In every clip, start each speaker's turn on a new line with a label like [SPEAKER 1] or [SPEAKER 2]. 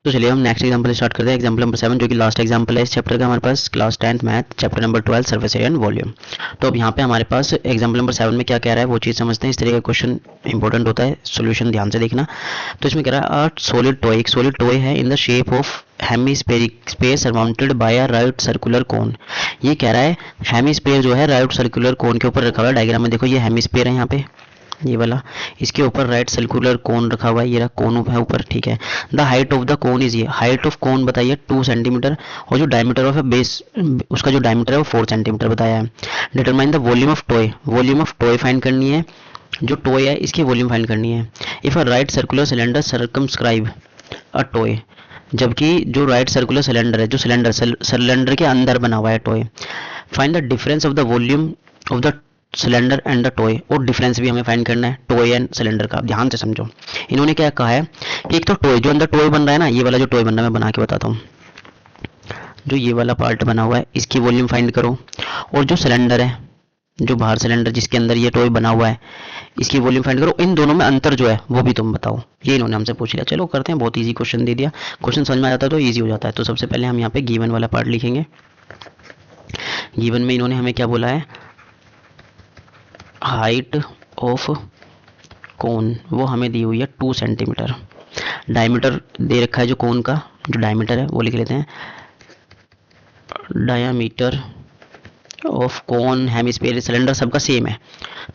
[SPEAKER 1] तो चलिए हम नेक्स्ट एग्जांपल स्टार्ट करते हैं। एग्जांपल नंबर 7 जो कि लास्ट एग्जांपल है इस चैप्टर का हमारे पास, class 10th math chapter number 12 surface area and volume. तो अब यहाँ पे हमारे पास एग्जांपल नंबर 7 में क्या कह रहा है वो चीज़ समझते हैं। इस तरह का क्वेश्चन इंपॉर्टेंट होता है, सोल्यूशन ध्यान से देखना। तो इसमें कह रहा है सॉलिड टॉय, एक सॉलिड टॉय है in the shape of hemispheric space surrounded by a right circular cone. ये कह रहा है हेमीस्फेयर जो है राइट सर्कुलर कोन के ऊपर रखा हुआ है। डायग्राम में देखो ये हेमीस्फेयर है यहाँ पे, ये वाला, इसके ऊपर राइट सर्कुलर कोन रखा हुआ है, ये रहा कोन है ऊपर, ठीक है। The height of the cone is, ये हाइट ऑफ कोन बताइए 2 सेंटीमीटर, और जो डायमीटर ऑफ बेस, उसका जो डायमीटर है वो 4 सेंटीमीटर बताया है। Determine the volume of toy, volume of toy find करनी है, जो टॉय है इसकी वॉल्यूम फाइंड करनी है। If a right circular cylinder circumscribe a toy, जबकि जो राइट सर्कुलर सिलेंडर है, जो सिलेंडर के अंदर बना हुआ है toy, find the difference of the volume of the cylinder and the toy, और डिफरेंस भी हमें फाइंड करना है टॉय एंड सिलेंडर का। ध्यान से समझो, इन्होंने क्या कहा है कि एक तो टॉय, जो अंदर टॉय बन रहा है ना, ये वाला जो टॉय बन रहा है मैं बना के बताता हूँ, जो ये वाला पार्ट बना हुआ है इसकी वॉल्यूम फाइंड करो, और जो सिलेंडर है, जो बाहर सिलेंडर जिसके अंदर ये टॉय बना हुआ है, इसकी वॉल्यूम फाइंड करो। इन दोनों में अंतर जो है वो भी तुम बताओ। ये इन्होंने हमसे पूछ लिया। चलो करते हैं, बहुत इजी क्वेश्चन दे दिया, क्वेश्चन समझ में आ जाता है तो इजी हो जाता है। तो सबसे पहले हम यहाँ पे गिवन वाला पार्ट लिखेंगे। गिवन में इन्होंने हमें क्या बोला है, हाइट ऑफ कोन वो हमें दी हुई है 2 सेंटीमीटर, डायमीटर दे रखा है जो कोन का, जो डायमीटर है वो लिख लेते हैं, diameter of cone hemisphere cylinder सबका सेम है,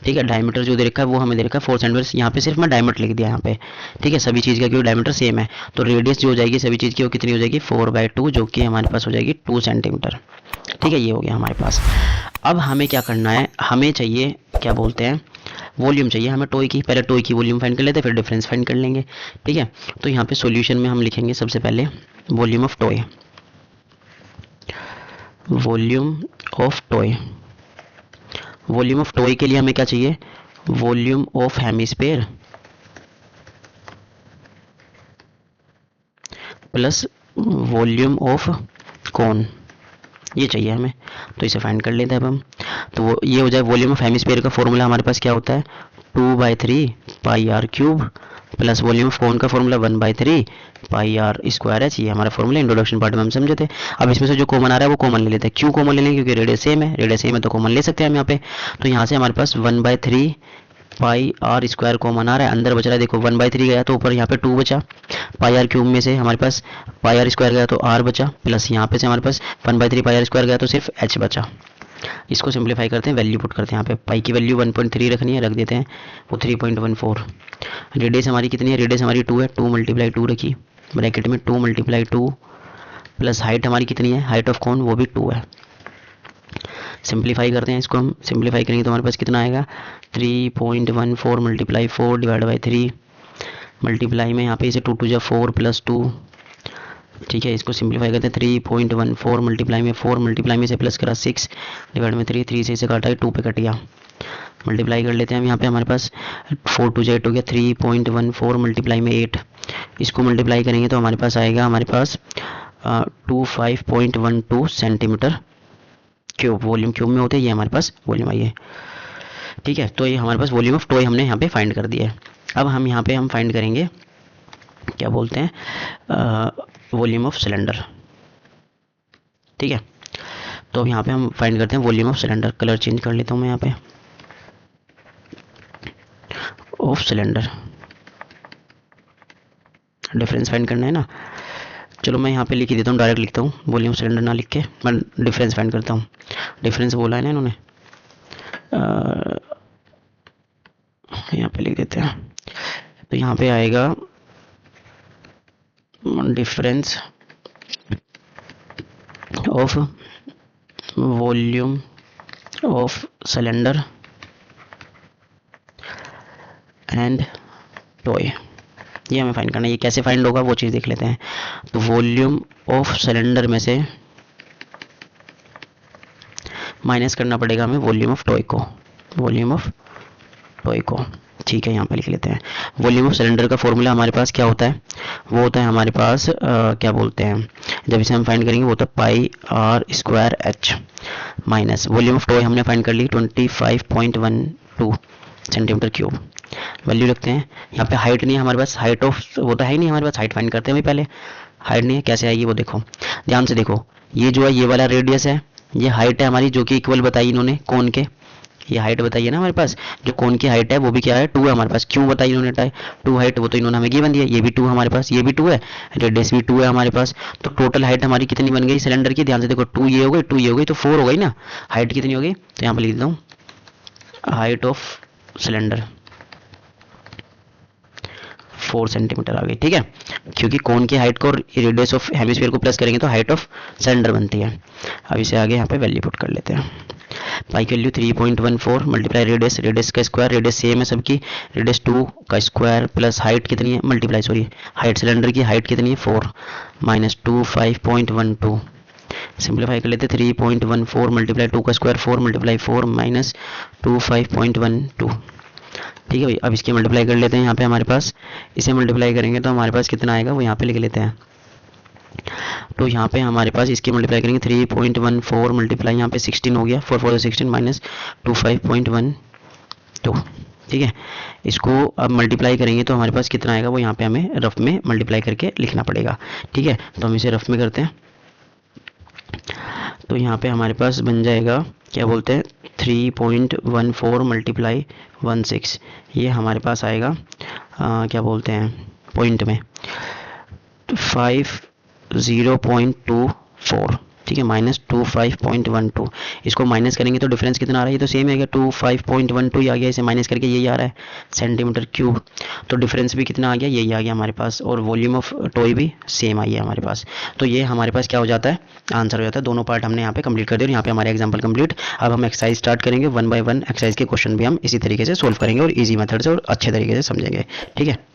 [SPEAKER 1] ठीक है। डायमीटर जो दे रखा है वो हमें दे रखा है 4 सेंटीमीटर, यहाँ पे सिर्फ मैं डायमीटर लिख दिया यहाँ पे, ठीक है, सभी चीज़ का क्योंकि डायमीटर सेम है। तो रेडियस जो हो जाएगी सभी चीज़ की वो कितनी हो जाएगी 4/2, जो कि हमारे पास हो जाएगी 2 सेंटीमीटर, ठीक है। ये हो गया हमारे पास। अब हमें क्या करना है, हमें चाहिए क्या बोलते हैं, वॉल्यूम चाहिए हमें टॉय की। पहले टॉय की वॉल्यूम फाइंड कर लेते हैं, फिर डिफरेंस फाइंड कर लेंगे, ठीक है। तो यहाँ पे सॉल्यूशन में हम लिखेंगे सबसे पहले volume of toy, volume of toy, volume of toy के लिए हमें क्या चाहिए, volume of hemisphere plus volume of कोन, ये चाहिए हमें। तो इसे फाइंड कर लेते हैं अब हम। तो वो ये हो जाए वॉल्यूम ऑफ हेमिस्फीयर का फॉर्मूला हमारे पास क्या होता है, 2/3 pi r cube, plus volume of cone का formula 1/3 pi r square h. ये हमारा फॉर्मूला इंट्रोडक्शन पार्ट में हम समझे थे। अब इसमें से जो कॉमन आ रहा है वो कॉमन ले लेते हैं। क्यों कॉमन ले लेंगे, क्योंकि रेडियस सेम है, रेडियस सेम है तो कॉमन ले सकते हैं हम यहाँ पे। तो यहाँ से हमारे पास 1/3 पाई आर स्क्वायर कॉमन आ रहा है, अंदर बच रहा है देखो 1/3 गया तो ऊपर यहाँ पे 2 बचा, पाई आर क्यूब में से हमारे पास पाई आर स्क्वायर गया तो आर बचा, प्लस यहाँ पे से हमारे पास 1/3 पाई आर स्क्वायर गया तो सिर्फ एच बचा। इसको सिंप्लीफाई करते हैं, वैल्यू पुट करते हैं यहाँ पे, पाई की वैल्यू 1.3 रखनी है, रख देते हैं वो 3.14। रेडियस हमारी कितनी है, रेडियस हमारी 2 है, 2 × 2 रखी ब्रैकेट में, 2 × 2 प्लस हाइट हमारी कितनी है, हाइट ऑफ कोन वो भी 2 है। सिंप्लीफाई करते हैं इसको, हम सिंप्लीफाई करेंगे तो हमारे पास कितना आएगा, 3.14 × 4 / 3 मल्टीप्लाई में यहाँ पे इसे 2 × 4 + 2, ठीक है। इसको सिंप्लीफाई करते हैं, 3.14 मल्टीप्लाई में 4 मल्टीप्लाई में से प्लस करा 6 डिवाइड में 3, 3 से इसे काटा है 2 पे कट गया। मल्टीप्लाई कर लेते हैं हम यहाँ पे, हमारे पास 4 × 2 = 8 हो गया, 3.14 मल्टीप्लाई में 8, इसको मल्टीप्लाई करेंगे तो हमारे पास आएगा, हमारे पास 25.12 सेंटीमीटर क्यूब, वॉल्यूम क्यूब में होते हैं, ये हमारे पास वॉल्यूम आई है, ठीक है। तो ये हमारे पास वॉल्यूम ऑफ टॉय हमने यहाँ पे फाइंड कर दिया है। अब हम यहाँ पे हम फाइंड करेंगे क्या बोलते हैं, वॉल्यूम ऑफ सिलेंडर, ठीक है। तो अब यहाँ पे हम फाइंड करते हैं volume of cylinder. Colour change कर लेता हूँ मैं यहाँ पे, ऑफ सिलेंडर, डिफरेंस फाइंड करना है ना। चलो मैं यहाँ पे लिख ही देता हूँ, डायरेक्ट लिखता हूँ, वॉल्यूम सिलेंडर ना लिख के मैं डिफरेंस फाइंड करता हूँ। डिफरेंस बोला है ना इन्होंने, यहाँ पे लिख देते हैं। तो यहाँ पे आएगा difference of volume of cylinder and toy, ये हमें फाइंड करना है। ये कैसे फाइंड होगा वो चीज़ देख लेते हैं। तो वॉल्यूम ऑफ सिलेंडर में से माइनस करना पड़ेगा हमें वॉल्यूम ऑफ टॉय को, वॉल्यूम ऑफ टॉय को, ठीक है। यहाँ पे लिख लेते हैं वॉल्यूम ऑफ सिलेंडर का फॉर्मूला हमारे पास क्या होता है, वो होता है हमारे पास क्या बोलते हैं, जब इसे हम फाइंड करेंगे वो होता है pi r square h, minus volume of toy हमने फाइंड कर ली 25.12, सेंटीमीटर क्यूब। वैल्यू रखते हैं। यहाँ पे हाइट नहीं है हमारे पास, हाइट ऑफ वो तो है ही नहीं हमारे पास, हाइट फाइंड करते हैं भाई पहले। हाइट नहीं है, कैसे आएगी वो देखो, ध्यान से देखो। ये जो है ये वाला रेडियस है, ये हाइट है हमारी जो कि इक्वल बताई इन्होंने कोन के, ये हाइट बताई है ना हमारे पास, जो कोन की हाइट है वो भी क्या है 2 है हमारे पास। क्यों बताई इन्होंने 2 हाइट, वो तो इन्होंने हमें गिवन दिया। ये भी 2 हमारे पास, ये भी 2 है, रेडियस भी 2 है हमारे पास। तो टोटल हाइट हमारी कितनी बन गई सिलेंडर की, ध्यान से देखो, 2 ये हो गई, 2 ये हो गई, तो 4 हो गई ना। हाइट कितनी हो गई, तो यहाँ पर लिख देता हूँ हाइट ऑफ सिलेंडर 4 सेंटीमीटर आ गई, ठीक है। क्योंकि कोन की हाइट को और रेडियस ऑफ हेमिस्फीयर को प्लस करेंगे तो हाइट ऑफ सिलेंडर बनती है। अब इसे आगे यहाँ पे वैल्यू पुट कर लेते हैं। पाई की वैल्यू 3.14 मल्टीप्लाई रेडियस, रेडियस का स्क्वायर, रेडियस सेम है सबकी, रेडियस 2 का स्क्वायर प्लस हाइट कितनी है मल्टीप्लाई, सॉरी हाइट सिलेंडर की हाइट कितनी है 4 माइनस 2 5.12। सिंप्लीफाई कर लेते 3.14 मल्टीप्लाई 2 का स्क्वायर 4 मल्टीप्लाई 4 माइनस 2 5.12, ठीक है भाई। अब इसकी मल्टीप्लाई कर लेते हैं यहाँ पे हमारे पास, इसे मल्टीप्लाई करेंगे तो हमारे पास कितना आएगा वो यहाँ पे लिख लेते हैं। तो यहाँ पे हमारे पास इसकी मल्टीप्लाई करेंगे 3.14 मल्टीप्लाई यहाँ पे 16 हो गया, 4 4 16 माइनस 25.12, ठीक है। इसको अब मल्टीप्लाई करेंगे तो हमारे पास कितना आएगा वो यहाँ पे हमें रफ में मल्टीप्लाई करके लिखना पड़ेगा, ठीक है। तो हम इसे रफ में करते हैं। तो यहाँ पे हमारे पास बन जाएगा क्या बोलते हैं 3.14 मल्टीप्लाई 16, ये हमारे पास आएगा क्या बोलते हैं पॉइंट में 50.24, ठीक है, माइनस 25.12। इसको माइनस करेंगे तो डिफरेंस कितना आ रहा है, ये तो सेम है क्या 25.12 ही आ गया, इसे माइनस करके यही आ रहा है सेंटीमीटर क्यूब। तो डिफरेंस भी कितना आ गया, यही आ गया हमारे पास, और वॉल्यूम ऑफ टॉय भी सेम आई है हमारे पास। तो ये हमारे पास क्या हो जाता है, आंसर हो जाता है। दोनों पार्ट हमने यहाँ पे कंप्लीट कर दिए और यहाँ पे हमारे एग्जाम्पल कंप्लीट। अब हम एक्सरसाइज स्टार्ट करेंगे, 1 बाय 1 एक्सरसाइज के क्वेश्चन भी हम इसी तरीके से सोल्व करेंगे और ईजी मेथड से और अच्छे तरीके से समझेंगे, ठीक है।